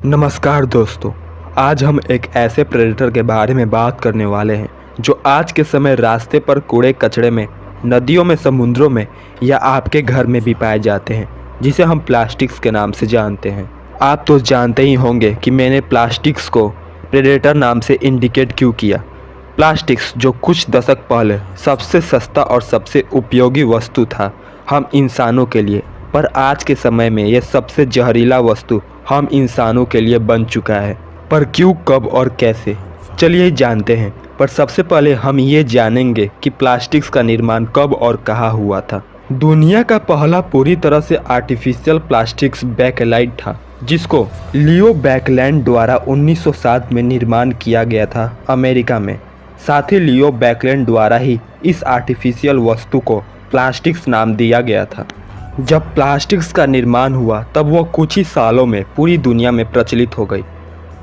नमस्कार दोस्तों। आज हम एक ऐसे प्रेडेटर के बारे में बात करने वाले हैं जो आज के समय रास्ते पर कूड़े कचरे में, नदियों में, समुद्रों में या आपके घर में भी पाए जाते हैं, जिसे हम प्लास्टिक्स के नाम से जानते हैं। आप तो जानते ही होंगे कि मैंने प्लास्टिक्स को प्रेडेटर नाम से इंडिकेट क्यों किया। प्लास्टिक्स जो कुछ दशक पहले सबसे सस्ता और सबसे उपयोगी वस्तु था हम इंसानों के लिए, पर आज के समय में यह सबसे जहरीला वस्तु हम इंसानों के लिए बन चुका है। पर क्यों, कब और कैसे, चलिए जानते हैं। पर सबसे पहले हम ये जानेंगे कि प्लास्टिक्स का निर्माण कब और कहाँ हुआ था। दुनिया का पहला पूरी तरह से आर्टिफिशियल प्लास्टिक्स बैकलाइट था, जिसको लियो बैकलैंड द्वारा 1907 में निर्माण किया गया था अमेरिका में। साथ ही लियो बैकलैंड द्वारा ही इस आर्टिफिशियल वस्तु को प्लास्टिक्स नाम दिया गया था। जब प्लास्टिक्स का निर्माण हुआ तब वह कुछ ही सालों में पूरी दुनिया में प्रचलित हो गई,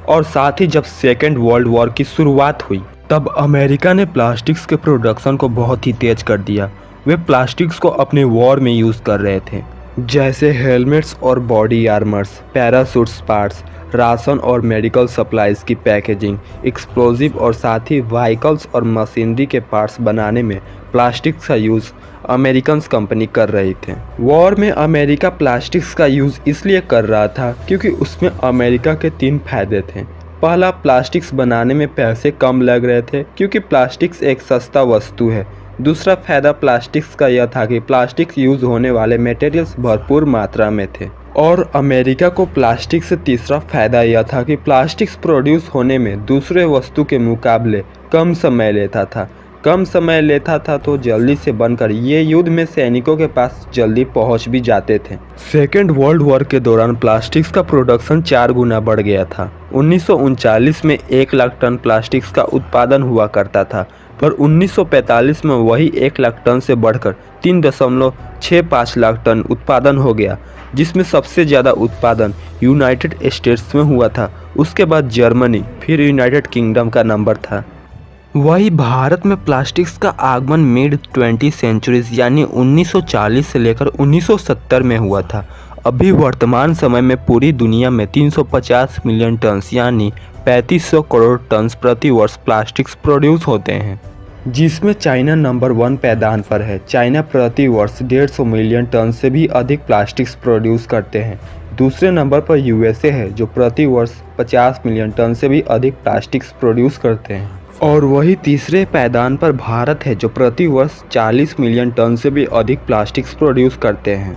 और साथ ही जब सेकेंड वर्ल्ड वॉर की शुरुआत हुई तब अमेरिका ने प्लास्टिक्स के प्रोडक्शन को बहुत ही तेज कर दिया। वे प्लास्टिक्स को अपने वॉर में यूज़ कर रहे थे, जैसे हेलमेट्स और body armours, parachutes parts, ration और मेडिकल सप्लाईज की पैकेजिंग, एक्सप्लोजिव और साथ ही व्हीकल्स और मशीनरी के पार्ट्स बनाने में प्लास्टिक्स का यूज़ अमेरिकन कंपनी कर रही थे। वॉर में अमेरिका प्लास्टिक्स का यूज़ इसलिए कर रहा था क्योंकि उसमें अमेरिका के 3 फायदे थे। पहला, प्लास्टिक्स बनाने में पैसे कम लग रहे थे क्योंकि प्लास्टिक्स एक सस्ता वस्तु है। दूसरा फायदा प्लास्टिक्स का यह था कि प्लास्टिक्स यूज़ होने वाले मटेरियल्स भरपूर मात्रा में थे। और अमेरिका को प्लास्टिक से तीसरा फायदा यह था कि प्लास्टिक्स प्रोड्यूस होने में दूसरे वस्तु के मुकाबले कम समय लेता था तो जल्दी से बनकर ये युद्ध में सैनिकों के पास जल्दी पहुंच भी जाते थे। सेकेंड वर्ल्ड वॉर के दौरान प्लास्टिक्स का प्रोडक्शन 4 गुना बढ़ गया था। 1939 में 1 लाख टन प्लास्टिक्स का उत्पादन हुआ करता था, पर 1945 में वही 1 लाख टन से बढ़कर 3.65 लाख टन उत्पादन हो गया, जिसमें सबसे ज़्यादा उत्पादन यूनाइटेड स्टेट्स में हुआ था। उसके बाद जर्मनी, फिर यूनाइटेड किंगडम का नंबर था। वही भारत में प्लास्टिक्स का आगमन मिड 20 सेंचुरीज यानी 1940 से लेकर 1970 में हुआ था। अभी वर्तमान समय में पूरी दुनिया में 350 मिलियन टन्स यानी 3500 करोड़ टन्स प्रति वर्ष प्लास्टिक्स प्रोड्यूस होते हैं, जिसमें चाइना नंबर 1 पैदान पर है। चाइना प्रति वर्ष 150 मिलियन टन से भी अधिक प्लास्टिक्स प्रोड्यूस करते हैं। दूसरे नंबर पर यूएसए है, जो प्रति वर्ष 50 मिलियन टन से भी अधिक प्लास्टिक्स प्रोड्यूस करते हैं। और वही तीसरे पैदान पर भारत है, जो प्रति वर्ष 40 मिलियन टन से भी अधिक प्लास्टिक्स प्रोड्यूस करते हैं।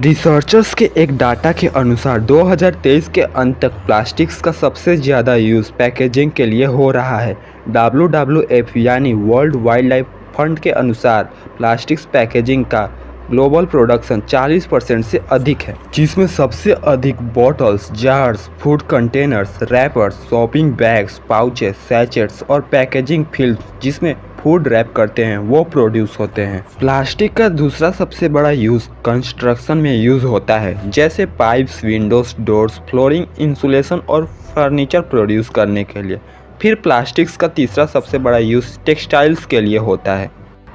रिसर्चर्स के एक डाटा के अनुसार 2023 के अंत तक प्लास्टिक्स का सबसे ज़्यादा यूज़ पैकेजिंग के लिए हो रहा है। WWF यानी वर्ल्ड वाइल्ड लाइफ फंड के अनुसार प्लास्टिक्स पैकेजिंग का ग्लोबल प्रोडक्शन 40% से अधिक है, जिसमें सबसे अधिक bottles, jars, food containers, wrappers, shopping bags, pouches, sachets और पैकेजिंग फिल्म जिसमें फूड रैप करते हैं वो प्रोड्यूस होते हैं। प्लास्टिक का दूसरा सबसे बड़ा यूज़ कंस्ट्रक्शन में यूज़ होता है, जैसे pipes, windows, doors, flooring, insulation और फर्नीचर प्रोड्यूस करने के लिए। फिर प्लास्टिक्स का तीसरा सबसे बड़ा यूज़ टेक्सटाइल्स के लिए होता है,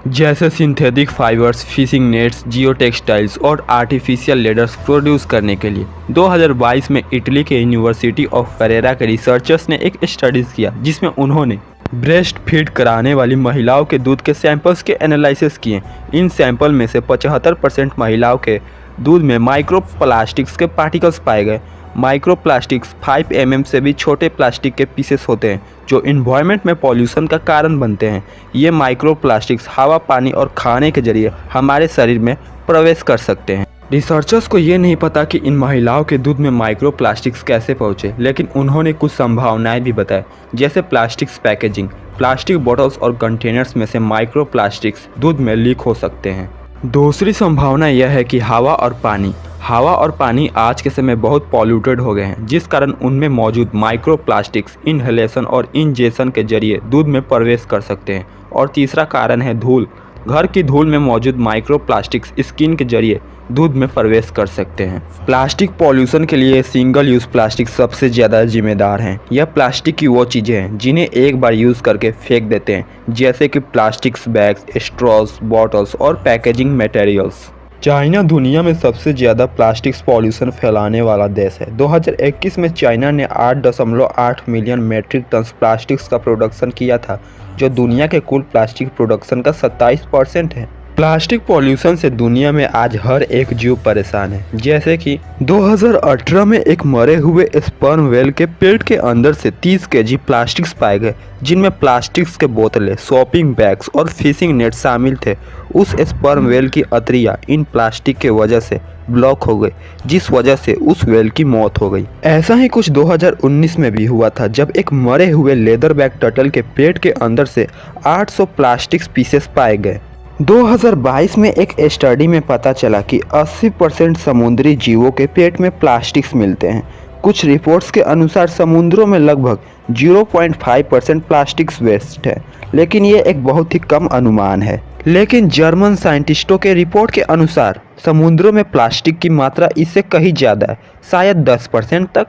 जैसे सिंथेटिक फाइबर्स, फिशिंग नेट्स, जियो टेक्सटाइल्स और आर्टिफिशियल लेदर्स प्रोड्यूस करने के लिए। 2022 में इटली के यूनिवर्सिटी ऑफ फेरेरा के रिसर्चर्स ने एक स्टडीज़ किया, जिसमें उन्होंने ब्रेस्ट फीड कराने वाली महिलाओं के दूध के सैंपल्स के एनालिसिस किए। इन सैंपल में से 75% महिलाओं के दूध में माइक्रो प्लास्टिक्स के पार्टिकल्स पाए गए। माइक्रो प्लास्टिक्स 5 mm से भी छोटे प्लास्टिक के पीसेस होते हैं, जो इन्वायरमेंट में पॉल्यूशन का कारण बनते हैं। ये माइक्रो प्लास्टिक्स हवा, पानी और खाने के जरिए हमारे शरीर में प्रवेश कर सकते हैं। रिसर्चर्स को ये नहीं पता कि इन महिलाओं के दूध में माइक्रो प्लास्टिक्स कैसे पहुँचे, लेकिन उन्होंने कुछ संभावनाएं भी बताई, जैसे प्लास्टिक्स पैकेजिंग, प्लास्टिक बॉटल्स और कंटेनर्स में से माइक्रो प्लास्टिक्स दूध में लीक हो सकते हैं। दूसरी संभावना यह है कि हवा और पानी आज के समय बहुत पॉल्यूटेड हो गए हैं, जिस कारण उनमें मौजूद माइक्रो प्लास्टिक्स इनहेलेशन और इंजेक्शन के जरिए दूध में प्रवेश कर सकते हैं। और तीसरा कारण है धूल। घर की धूल में मौजूद माइक्रो प्लास्टिक्स स्किन के जरिए दूध में प्रवेश कर सकते हैं। प्लास्टिक पॉल्यूशन के लिए सिंगल यूज़ प्लास्टिक सबसे ज़्यादा जिम्मेदार हैं। यह प्लास्टिक की वो चीज़ें हैं जिन्हें एक बार यूज़ करके फेंक देते हैं, जैसे कि प्लास्टिक्स बैग्स, स्ट्रॉज, बॉटल्स और पैकेजिंग मटेरियल्स। चाइना दुनिया में सबसे ज़्यादा प्लास्टिक पॉल्यूशन फैलाने वाला देश है। 2021 में चाइना ने 8.8 मिलियन मेट्रिक टन प्लास्टिक्स का प्रोडक्शन किया था, जो दुनिया के कुल प्लास्टिक प्रोडक्शन का 27% है। प्लास्टिक पॉल्यूशन से दुनिया में आज हर एक जीव परेशान है। जैसे कि 2018 में एक मरे हुए स्पर्म व्हेल के पेट के अंदर से 30 केजी प्लास्टिक्स पाए गए, जिनमें प्लास्टिक्स के बोतलें, शॉपिंग बैग्स और फिशिंग नेट शामिल थे। उस स्पर्म व्हेल की अतरिया इन प्लास्टिक के वजह से ब्लॉक हो गई, जिस वजह से उस व्हेल की मौत हो गई। ऐसा ही कुछ 2019 में भी हुआ था, जब एक मरे हुए लेदर बैग टर्टल के पेट के अंदर से 800 प्लास्टिक पीसेस पाए गए। 2022 में एक स्टडी में पता चला कि 80% समुद्री जीवों के पेट में प्लास्टिक्स मिलते हैं। कुछ रिपोर्ट्स के अनुसार समुद्रों में लगभग 0.5% प्लास्टिक्स वेस्ट है, लेकिन ये एक बहुत ही कम अनुमान है। लेकिन जर्मन साइंटिस्टों के रिपोर्ट के अनुसार समुद्रों में प्लास्टिक की मात्रा इससे कहीं ज़्यादा है, शायद 10% तक।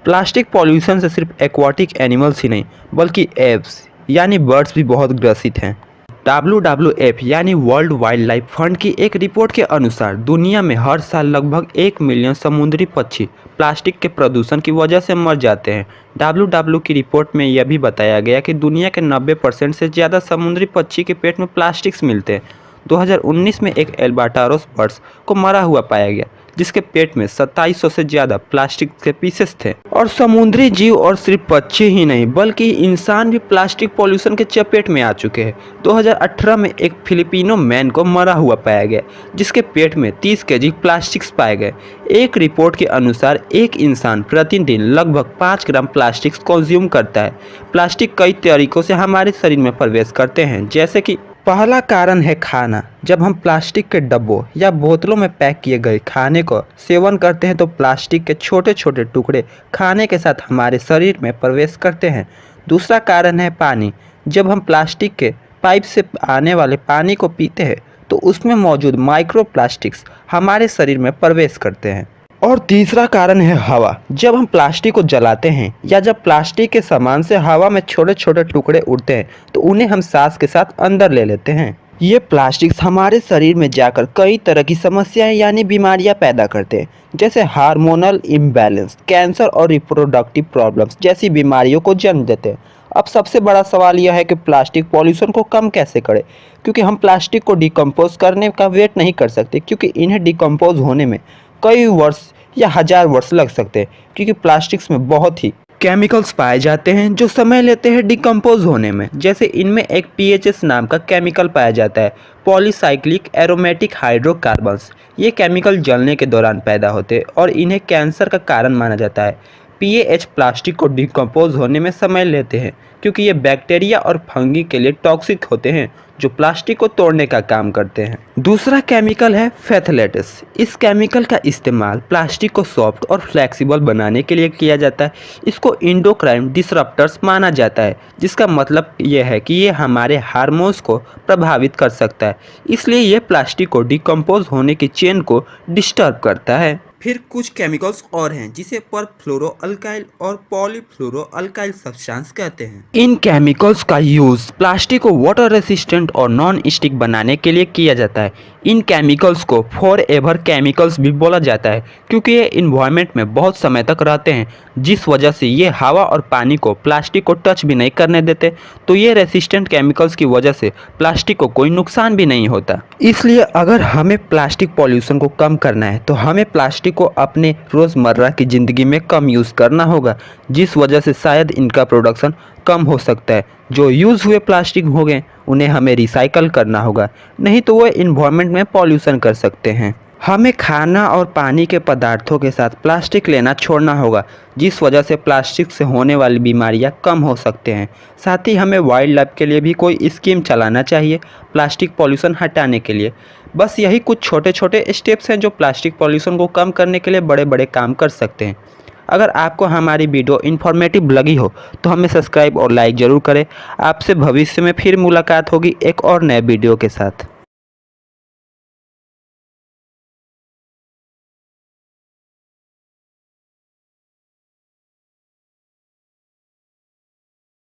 प्लास्टिक पॉल्यूशन से सिर्फ एक्वाटिक एनिमल्स ही नहीं, बल्कि एव्स यानी बर्ड्स भी बहुत ग्रसित हैं। WWF यानी वर्ल्ड वाइल्ड लाइफ फंड की एक रिपोर्ट के अनुसार दुनिया में हर साल लगभग 1 मिलियन समुद्री पक्षी प्लास्टिक के प्रदूषण की वजह से मर जाते हैं। WWF की रिपोर्ट में यह भी बताया गया कि दुनिया के 90% से ज़्यादा समुद्री पक्षी के पेट में प्लास्टिक्स मिलते हैं। 2019 में एक एल्बाट्रोस बर्ड्स को मरा हुआ पाया गया, जिसके पेट में 2700 से ज़्यादा प्लास्टिक के पीसेस थे। और समुद्री जीव और सिर्फ पक्षी ही नहीं, बल्कि इंसान भी प्लास्टिक पॉल्यूशन के चपेट में आ चुके हैं। 2018 में एक फिलिपिनो मैन को मरा हुआ पाया गया, जिसके पेट में 30 केजी प्लास्टिक्स पाए गए। एक रिपोर्ट के अनुसार एक इंसान प्रतिदिन लगभग 5 ग्राम प्लास्टिक्स कंज्यूम करता है। प्लास्टिक कई तरीकों से हमारे शरीर में प्रवेश करते हैं, जैसे कि पहला कारण है खाना। जब हम प्लास्टिक के डब्बों या बोतलों में पैक किए गए खाने को सेवन करते हैं तो प्लास्टिक के छोटे छोटे टुकड़े खाने के साथ हमारे शरीर में प्रवेश करते हैं। दूसरा कारण है पानी। जब हम प्लास्टिक के पाइप से आने वाले पानी को पीते हैं तो उसमें मौजूद माइक्रो प्लास्टिक्स हमारे शरीर में प्रवेश करते हैं। और तीसरा कारण है हवा। जब हम प्लास्टिक को जलाते हैं या जब प्लास्टिक के सामान से हवा में छोटे छोटे टुकड़े उड़ते हैं तो उन्हें हम सांस के साथ अंदर ले लेते हैं। ये प्लास्टिक्स हमारे शरीर में जाकर कई तरह की समस्याएं यानी बीमारियां पैदा करते हैं, जैसे हार्मोनल इम्बैलेंस, कैंसर और रिप्रोडक्टिव प्रॉब्लम्स जैसी बीमारियों को जन्म देते हैं। अब सबसे बड़ा सवाल यह है कि प्लास्टिक पॉल्यूशन को कम कैसे करें, क्योंकि हम प्लास्टिक को डिकम्पोज करने का वेट नहीं कर सकते, क्योंकि इन्हें डिकम्पोज होने में कई वर्ष या 1000 वर्ष लग सकते हैं, क्योंकि प्लास्टिक्स में बहुत ही केमिकल्स पाए जाते हैं जो समय लेते हैं डिकम्पोज होने में। जैसे इनमें एक PHS नाम का केमिकल पाया जाता है, पॉलीसाइक्लिक एरोमेटिक हाइड्रोकार्बन्स। ये केमिकल जलने के दौरान पैदा होते हैं और इन्हें कैंसर का कारण माना जाता है। PAH प्लास्टिक को डिकम्पोज होने में समय लेते हैं, क्योंकि ये बैक्टीरिया और फंगी के लिए टॉक्सिक होते हैं, जो प्लास्टिक को तोड़ने का काम करते हैं। दूसरा केमिकल है फेथलेट्स। इस केमिकल का इस्तेमाल प्लास्टिक को सॉफ्ट और फ्लेक्सिबल बनाने के लिए किया जाता है। इसको एंडोक्राइन डिसरप्टर्स माना जाता है, जिसका मतलब यह है कि ये हमारे हार्मोन्स को प्रभावित कर सकता है, इसलिए ये प्लास्टिक को डिकम्पोज होने की चेन को डिस्टर्ब करता है। फिर कुछ केमिकल्स और हैं जिसे परफ्लोरोअल्काइल और पॉलीफ्लोरोअल्काइल सब्सटेंस कहते हैं। इन केमिकल्स का यूज़ प्लास्टिक को वाटर रेसिस्टेंट और नॉन स्टिक बनाने के लिए किया जाता है। इन केमिकल्स को फॉरएवर केमिकल्स भी बोला जाता है, क्योंकि ये इन्वायरमेंट में बहुत समय तक रहते हैं, जिस वजह से ये हवा और पानी को प्लास्टिक को टच भी नहीं करने देते। तो ये रेसिस्टेंट केमिकल्स की वजह से प्लास्टिक को कोई नुकसान भी नहीं होता। इसलिए अगर हमें प्लास्टिक पॉल्यूशन को कम करना है तो हमें प्लास्टिक को अपने रोज़मर्रा की ज़िंदगी में कम यूज़ करना होगा, जिस वजह से शायद इनका प्रोडक्शन कम हो सकता है। जो यूज़ हुए प्लास्टिक हो गए उन्हें हमें रिसाइकल करना होगा, नहीं तो वो इन्वायरमेंट में पॉल्यूशन कर सकते हैं। हमें खाना और पानी के पदार्थों के साथ प्लास्टिक लेना छोड़ना होगा, जिस वजह से प्लास्टिक से होने वाली बीमारियां कम हो सकते हैं। साथ ही हमें वाइल्ड लाइफ के लिए भी कोई स्कीम चलाना चाहिए प्लास्टिक पॉल्यूशन हटाने के लिए। बस यही कुछ छोटे छोटे स्टेप्स हैं जो प्लास्टिक पॉल्यूशन को कम करने के लिए बड़े बड़े काम कर सकते हैं। अगर आपको हमारी वीडियो इन्फॉर्मेटिव लगी हो तो हमें सब्सक्राइब और लाइक ज़रूर करें। आपसे भविष्य में फिर मुलाकात होगी एक और नए वीडियो के साथ।